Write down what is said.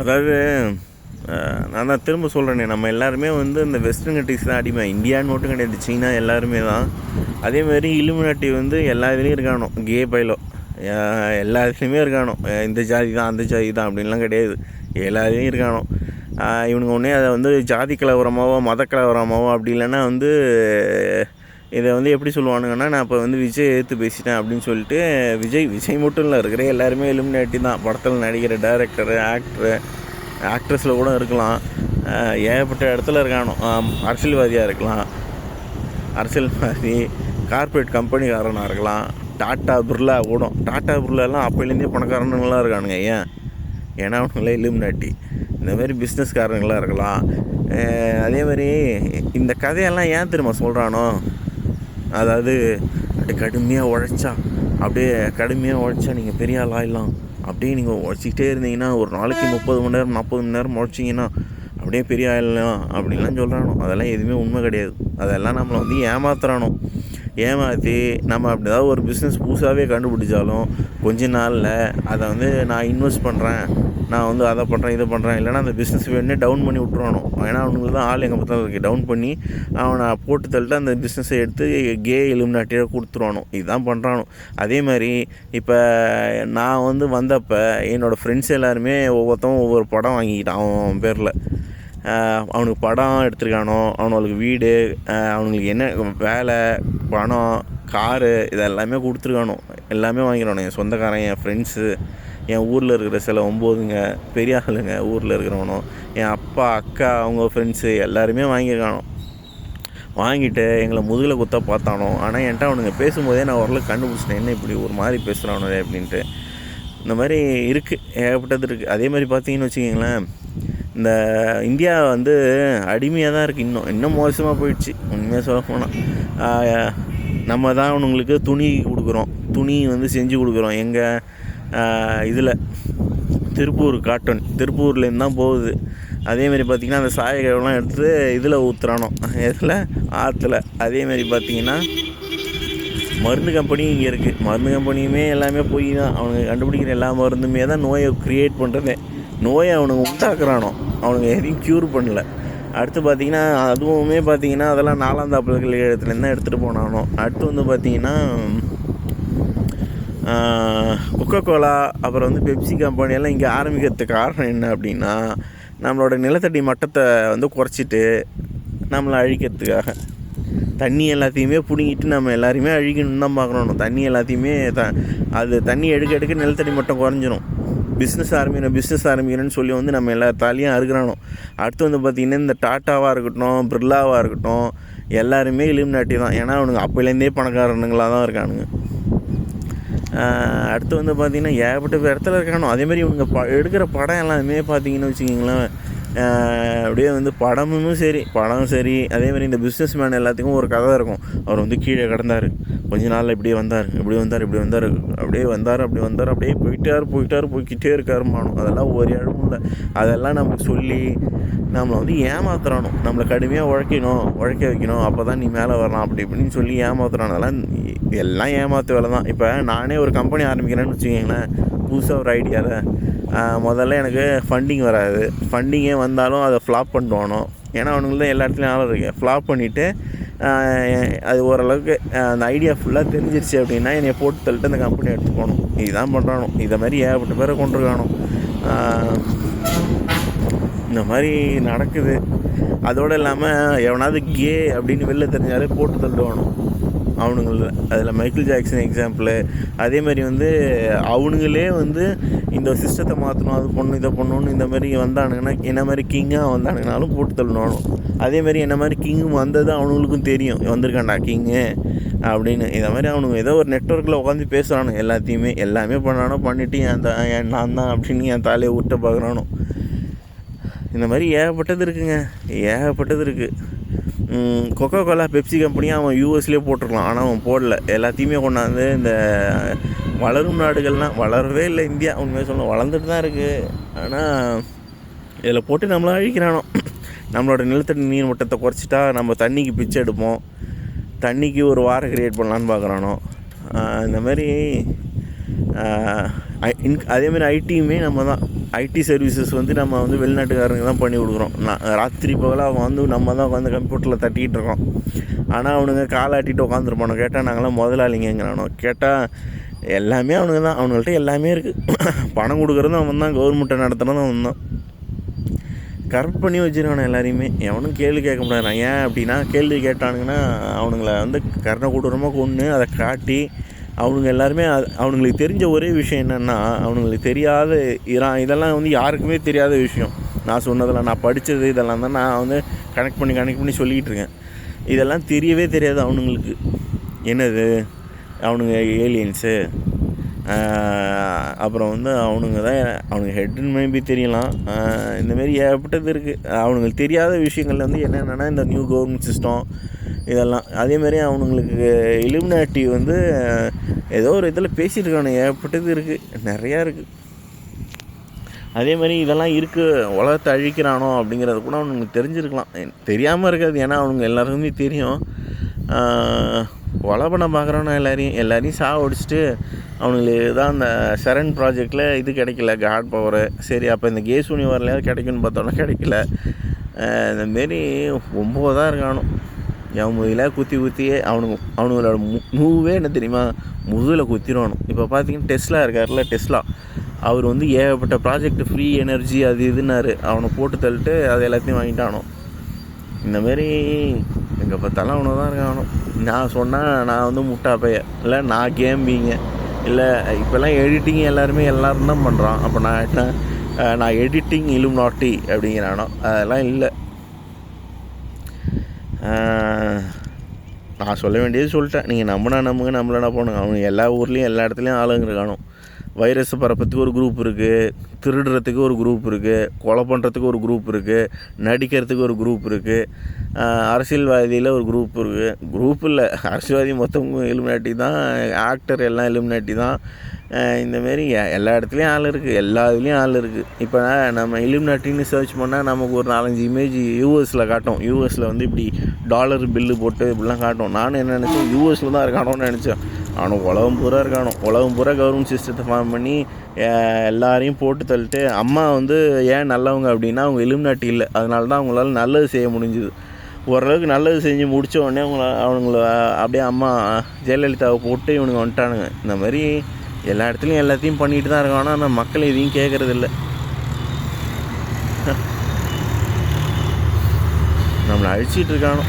அதாவது நான் தான் திரும்ப சொல்கிறேனே, நம்ம எல்லாருமே வந்து இந்த வெஸ்டர்ன் கண்ட்ரிஸ் தான் அடிமை. இந்தியான்னு மட்டும் கிடையாது, சீனா எல்லாருமே தான். அதேமாதிரி இலுமினாட்டி வந்து எல்லா இதுலேயும் இருக்கானோ, கே பைலோ எல்லா இதுலேயுமே இருக்கானோ. இந்த ஜாதி தான் அந்த ஜாதி தான் அப்படின்லாம் கிடையாது, எல்லாத்துலேயும் இருக்கானோ. இவனுங்க ஒன்றே அதை வந்து ஜாதி கலவரமாவோ மத கலவரமாவோ அப்படி இல்லைன்னா வந்து இதை வந்து எப்படி சொல்லுவானுங்கன்னா, நான் இப்போ வந்து விஜய் எதிர்த்து பேசிட்டேன் அப்படின்னு சொல்லிட்டு விஜய் மட்டும் இல்லை, இருக்கிற எல்லாருமே இலுமினாட்டி தான். படத்தில் நடிக்கிற டைரக்டரு ஆக்ட்ரஸில் கூட இருக்கலாம், ஏகப்பட்ட இடத்துல இருக்கானோ. அரசியல்வாதியாக இருக்கலாம், அரசியல்வாதி கார்ப்பரேட் கம்பெனிக்காரனாக இருக்கலாம், டாட்டா பிர்லா கூட. டாட்டா பிர்லாலாம் அப்போலேருந்தே பணக்காரனுங்களாம் இருக்கானுங்க. ஏன்னா அவனுங்களே இலுமினாட்டி. இந்தமாரி பிஸ்னஸ்காரங்களாக இருக்கலாம். அதேமாதிரி இந்த கதையெல்லாம் ஏன் தெரியுமா சொல்கிறானோ, அதாவது அப்படியே கடுமையாக உழைச்சா நீங்கள் பெரிய ஆள் ஆகிடலாம். அப்படியே நீங்கள் உழைச்சிக்கிட்டே இருந்தீங்கன்னா ஒரு நாளைக்கு 30 மணி நேரம் 40 மணி நேரம் உழைச்சிங்கன்னா அப்படியே பெரிய ஆயிடலாம் அப்படின்லாம் சொல்கிறானோ. அதெல்லாம் எதுவுமே உண்மை கிடையாது. அதெல்லாம் நம்மளை வந்து ஏமாற்றி நம்ம அப்படி ஏதாவது ஒரு பிஸ்னஸ் புதுசாகவே கண்டுபிடிச்சாலும் கொஞ்ச நாளில் அதை வந்து நான் இன்வெஸ்ட் பண்ணுறேன், நான் வந்து அதை பண்ணுறேன் இதை பண்ணுறேன், இல்லைனா அந்த பிஸ்னஸ் வேணுன்னே டவுன் பண்ணி விட்ருவானோ. ஏன்னா அவனுங்களுக்கு தான் ஆள் எங்கே பார்த்தாலும் இருக்குது. டவுன் பண்ணி அவனை போட்டு தள்ளிட்டு அந்த பிஸ்னஸை எடுத்து கே இலுமினாட்டியாக கொடுத்துருவானோ. இதுதான் பண்ணுறானோ. அதே மாதிரி இப்போ நான் வந்து வந்தப்போ என்னோடய ஃப்ரெண்ட்ஸ் எல்லாருமே ஒவ்வொரு படம் வாங்கிக்கிட்டான் அவன் பேரில். அவனுக்கு படம் எடுத்துருக்கானோ, அவனுக்கு வீடு, அவனுங்களுக்கு என்ன வேலை, பணம், காரு, இதெல்லாமே கொடுத்துருக்கானோ. எல்லாமே வாங்கிக்கிறானோ. என் சொந்தக்காரன், என் ஃப்ரெண்ட்ஸு, என் ஊரில் இருக்கிற சில 9ங்க பெரிய ஆளுங்க ஊரில் இருக்கிறவனோ, என் அப்பா அக்கா அவங்க ஃப்ரெண்ட்ஸு எல்லாருமே வாங்கியிருக்கானோ. வாங்கிட்டு எங்களை முதுகில் குத்த பார்த்தானோ. ஆனால் என்கிட்ட அவனுங்க பேசும்போதே நான் ஓரளவுக்கு கண்டுபிடிச்சிட்டேன், என்ன இப்படி ஒரு மாதிரி பேசுகிறானோ அப்படின்ட்டு. இந்த மாதிரி இருக்குது, ஏகப்பட்டது இருக்குது. அதே மாதிரி பார்த்தீங்கன்னு வச்சுக்கிங்களேன், இந்த இந்தியா வந்து அடிமையாக தான் இருக்குது. இன்னும் மோசமாக போயிடுச்சு உண்மையாக சொல்ல போனால். நம்ம தான் அவனுங்களுக்கு துணி கொடுக்குறோம், துணி வந்து செஞ்சு கொடுக்குறோம். எங்கள் இதில் திருப்பூர் காட்டன், திருப்பூர்லேருந்து தான் போகுது. அதேமாரி பார்த்திங்கன்னா அந்த சாயகெல்லாம் எடுத்து இதில் ஊற்றுறானோ, இதில் ஆற்றுல. அதேமாரி பார்த்திங்கன்னா மருந்து கம்பெனியும் இங்கே இருக்குது. மருந்து கம்பெனியுமே எல்லாமே போய் தான். அவனுங்க கண்டுபிடிக்கிற எல்லா மருந்துமே தான் நோயை க்ரியேட் பண்ணுறதே. நோயை அவனுங்க உண்டாக்குறானோ, அவனுங்க எதையும் க்யூர் பண்ணல. அடுத்து பார்த்திங்கன்னா அதுவுமே பார்த்திங்கன்னா அதெல்லாம் 4ஆம் பல்கலைக்கழகத்துலேருந்து தான் எடுத்துகிட்டு போனானோ. அடுத்து வந்து பார்த்திங்கன்னா கொக்கோ கோலா, அப்புறம் வந்து பெப்சி கம்பெனியெல்லாம் இங்கே ஆரம்பிக்கிறதுக்கு காரணம் என்ன அப்படின்னா, நம்மளோட நிலத்தடி மட்டத்தை வந்து குறைச்சிட்டு நம்மளை அழிக்கிறதுக்காக. தண்ணி எல்லாத்தையுமே பிடுங்கிட்டு நம்ம எல்லாரையுமே அழிக்கணும்னு தான் பார்க்கணும். தண்ணி எல்லாத்தையுமே அது தண்ணி எடுக்க நிலத்தடி மட்டம் குறைஞ்சிரும். பிஸ்னஸ் ஆரம்பிக்கிறேன்னு சொல்லி வந்து நம்ம எல்லாத்தாலையும் அறுக்கிறானோ. அடுத்து வந்து பார்த்திங்கன்னா இந்த டாட்டாவாக இருக்கட்டும், பிர்லாவாக இருக்கட்டும், எல்லாருமே இலுமினாட்டி தான். ஏன்னா அவனுங்க அப்போலேருந்தே பணக்காரனுங்களாக தான் இருக்கானுங்க. அடுத்து வந்து பார்த்திங்கன்னா ஏகப்பட்ட இடத்துல இருக்கானோ. அதேமாதிரி இவனுங்க எடுக்கிற படம் எல்லாமே பார்த்திங்கன்னு வச்சுக்கிங்களேன், அப்படியே வந்து படம் சரி. அதேமாதிரி இந்த பிஸ்னஸ் மேன் எல்லாத்துக்கும் ஒரு கதை இருக்கும். அவர் வந்து கீழே கிடந்தார், கொஞ்ச நாளில் இப்படி வந்தார், அப்படியே போய்கிட்டே இருக்காருமானோ. அதெல்லாம் ஒரு இடமும் இல்லை. அதெல்லாம் நமக்கு சொல்லி நம்மளை வந்து ஏமாத்துறானோ. நம்மளை கடுமையாக உழைக்க வைக்கணும், அப்போ தான் நீ மேலே வரலாம் அப்படி இப்படின்னு சொல்லி ஏமாத்துறானோ. அதெல்லாம் எல்லாம் ஏமாத்து வேலை தான். இப்போ நானே ஒரு கம்பெனி ஆரம்பிக்கிறேன்னு வச்சுக்கிங்களேன், புதுசாக ஒரு ஐடியாவில் முதல்ல எனக்கு ஃபண்டிங் வராது. ஃபண்டிங்கே வந்தாலும் அதை ஃப்ளாப் பண்ணுவானோ. ஏன்னா அவனுங்களுக்கு தான் எல்லா இடத்துலையும் ஆள் இருக்கு. ஃப்ளாப் பண்ணிவிட்டு அது ஓரளவுக்கு அந்த ஐடியா ஃபுல்லாக தெரிஞ்சிருச்சு அப்படின்னா என்னை போட்டு தள்ளிட்டு அந்த கம்பெனி எடுத்து போகணும். இதுதான் பண்ணுறானோ. இதை மாதிரி ஏகப்பட்ட பேரை கொண்டிருக்கானோ. இந்த மாதிரி நடக்குது. அதோடு இல்லாமல் எவனாவது கே அப்படின்னு வெளில தெரிஞ்சாலே போட்டு தள்ளுவானோ அவனுங்கள. அதில் மைக்கேல் ஜாக்சன் எக்ஸாம்பிள். அதேமாதிரி வந்து அவனுங்களே வந்து இந்த சிஸ்டத்தை மாற்றணும், அது பண்ணணும், இதை பண்ணணுன்னு இந்த மாதிரி வந்தானுங்கன்னா, என்ன மாதிரி கிங்காக வந்தானுங்கனாலும் போட்டு தள்ளணும். அதேமாதிரி என்ன மாதிரி கிங்கும் வந்தது அவனுங்களுக்கும் தெரியும், வந்திருக்காண்டா கிங்கு அப்படின்னு. இதை மாதிரி அவனுங்க ஏதோ ஒரு நெட்வொர்க்கில் உட்காந்து பேசுகிறானு, எல்லாமே பண்ணானோ, பண்ணிவிட்டு நான் தான் அப்படின்னு என் தலையை விட்ட பார்க்குறானோ. இந்த மாதிரி ஏகப்பட்டது இருக்குது. கொக்கோ கோலா பெப்சி கம்பெனியாக அவன் யூஎஸ்லேயே போட்டிருக்கலாம், ஆனால் அவன் போடல. எல்லாத்தையுமே கொண்டாந்து இந்த வளரும் நாடுகள்லாம், வளரவே இல்லை இந்தியா, உண்மையாக சொல்ல வளர்ந்துட்டு தான் இருக்குது. ஆனால் இதில் போட்டு நம்மளை அழிக்கிறானோ. நம்மளோட நிலத்தடி நீர் மட்டத்தை குறைச்சிட்டா நம்ம தண்ணிக்கு பிச்சை எடுப்போம், தண்ணிக்கு ஒரு வாரம் க்ரியேட் பண்ணலான்னு பார்க்குறானோ. இந்த மாதிரி அதேமாதிரி ஐடியுமே நம்ம தான். ஐடி சர்வீசஸ் வந்து நம்ம வந்து வெளிநாட்டுக்காரங்க தான் பண்ணி கொடுக்குறோம். ராத்திரி பகலாக அவன் வந்து நம்ம தான் உட்காந்து கம்ப்யூட்டரில் தட்டிகிட்டு இருக்கோம். ஆனால் அவனுங்க காலாட்டிட்டு உட்காந்துருப்பானோ. கேட்டால் நாங்களாம் முதலாளிங்கிறானோ. கேட்டால் எல்லாமே அவனுங்க தான். அவனுங்கள்ட்ட எல்லாமே இருக்குது. பணம் கொடுக்குறதும் அவன் தான், கவர்மெண்ட்டை நடத்துகிறதும் அவன் தான். கரெக்ட் பண்ணி வச்சுருக்கானு எல்லாரையுமே. எவனும் கேள்வி கேட்க முடியாது. ஏன் அப்படின்னா, கேள்வி கேட்டானுங்கன்னா அவனுங்களை வந்து கருணை கொடூரமாக கொன்று அதை காட்டி அவனுங்க எல்லாருமே அவனுங்களுக்கு தெரிஞ்ச ஒரே விஷயம் என்னென்னா, அவனுங்களுக்கு தெரியாத இதெல்லாம் வந்து யாருக்குமே தெரியாத விஷயம். நான் சொன்னதெல்லாம், நான் படித்தது இதெல்லாம் தான் நான் வந்து கனெக்ட் பண்ணி சொல்லிக்கிட்டு இருக்கேன். இதெல்லாம் தெரியவே தெரியாது அவனுங்களுக்கு. என்னது, அவனுங்க ஏலியன்ஸு, அப்புறம் வந்து அவனுங்க ஹெட்டுன்னு மேபி தெரியலாம். இந்தமாரி ஏகப்பட்டது இருக்குது. அவனுங்களுக்கு தெரியாத விஷயங்கள் வந்து என்னென்னா இந்த நியூ கவர்மெண்ட் சிஸ்டம் இதெல்லாம். அதேமாதிரி அவனுங்களுக்கு இலுமினாட்டி வந்து ஏதோ ஒரு இதில் பேசியிருக்கானு ஏகப்பட்டது இருக்குது, நிறையா இருக்குது. அதேமாதிரி இதெல்லாம் இருக்குது, உலகத்தை அழிக்கிறானோ அப்படிங்கிறது கூட அவனுங்களுக்கு தெரிஞ்சிருக்கலாம். தெரியாமல் இருக்காது, ஏன்னா அவனுங்க எல்லாருக்குமே தெரியும். கொலை பண்ண பார்க்குறானோ எல்லாரையும் சாவடிச்சிட்டு அவனுங்களுக்கு தான் அந்த சரண் ப்ராஜெக்டில் இது கிடைக்கல, காட் பவரு. சரி, அப்போ இந்த கேசூனி வரலையாவது கிடைக்குன்னு பார்த்தோன்னா கிடைக்கல. இந்தமாரி 9 தான் இருக்கானோ. என் முதில குத்தியே அவனுங்களோட மூவே என்ன தெரியுமா, முதுகில் குத்திடுவானோ. இப்போ பார்த்தீங்கன்னா டெஸ்லா இருக்கார்ல, டெஸ்லா அவர் வந்து ஏகப்பட்ட ப்ராஜெக்ட் ஃப்ரீ எனர்ஜி அது இதுன்னாரு. அவனை போட்டு தள்ளிட்டு அது எல்லாத்தையும் வாங்கிட்டானோ. இந்தமாரி எங்கே பார்த்தாலும் அவனை தான் இருக்கானோ. நான் சொன்னால் நான் வந்து முட்டா பைய இல்லை, நான் கேம்பிங்க இல்லை. இப்போல்லாம் எடிட்டிங் எல்லோரும் தான் பண்ணுறான். அப்போ நான் எடிட்டிங் இலுமினாட்டி அப்படிங்கிறானோ. அதெல்லாம் இல்லை. நான் சொல்ல வேண்டியது சொல்லிட்டேன். நீங்கள் நம்புங்க, நம்மளா போகணுங்க. அவனுக்கு எல்லா ஊர்லேயும் எல்லா இடத்துலையும் ஆளுங்க இருக்கானோ. வைரஸ் பரப்பத்துக்கு ஒரு குரூப் இருக்குது, திருடுறதுக்கு ஒரு குரூப் இருக்குது, கொலை பண்ணுறதுக்கு ஒரு குரூப் இருக்குது, நடிக்கிறதுக்கு ஒரு குரூப் இருக்குது, அரசியல்வாதியில் ஒரு குரூப் இருக்குது. குரூப் இல்லை, அரசியல்வாதி மொத்தம் இலுமினாட்டி தான், ஆக்டர் எல்லாம் இலுமினாட்டி தான். இந்தமாரி எல்லா இடத்துலையும் ஆள் இருக்குது, எல்லா இதுலேயும் ஆள் இருக்குது. இப்போ நம்ம இலுமினாட்டின்னு சர்ச் பண்ணால் நமக்கு ஒரு 4-5 இமேஜ் யூஎஸில் காட்டும். யூஎஸில் வந்து இப்படி டாலர் பில்லு போட்டு இப்படிலாம் காட்டும். நானும் என்ன நினச்சேன், யூஎஸில் தான் இருக்கானோன்னு நினச்சேன். அவனுக்கு உலகம் பூரா இருக்கானோ. உலகம் பூரா கவர்மெண்ட் சிஸ்டத்தை ஃபார்ம் பண்ணி எல்லாரையும் போட்டு தள்ளிட்டு, அம்மா வந்து ஏன் நல்லவங்க அப்படின்னா அவங்க இலுமினாட்டி இல்லை, அதனால தான் அவங்களால நல்லது செய்ய முடிஞ்சுது. ஓரளவுக்கு நல்லது செஞ்சு முடித்த உடனே அவங்கள அப்படியே அம்மா ஜெயலலிதாவை போட்டு இவனுங்க வந்துட்டானுங்க. இந்த மாதிரி எல்லா இடத்துலையும் எல்லாத்தையும் பண்ணிட்டு தான் இருக்கான். ஆனால் மக்கள் எதையும் கேட்குறதில்ல. நம்மளை அழிச்சிட்டு இருக்கானோ.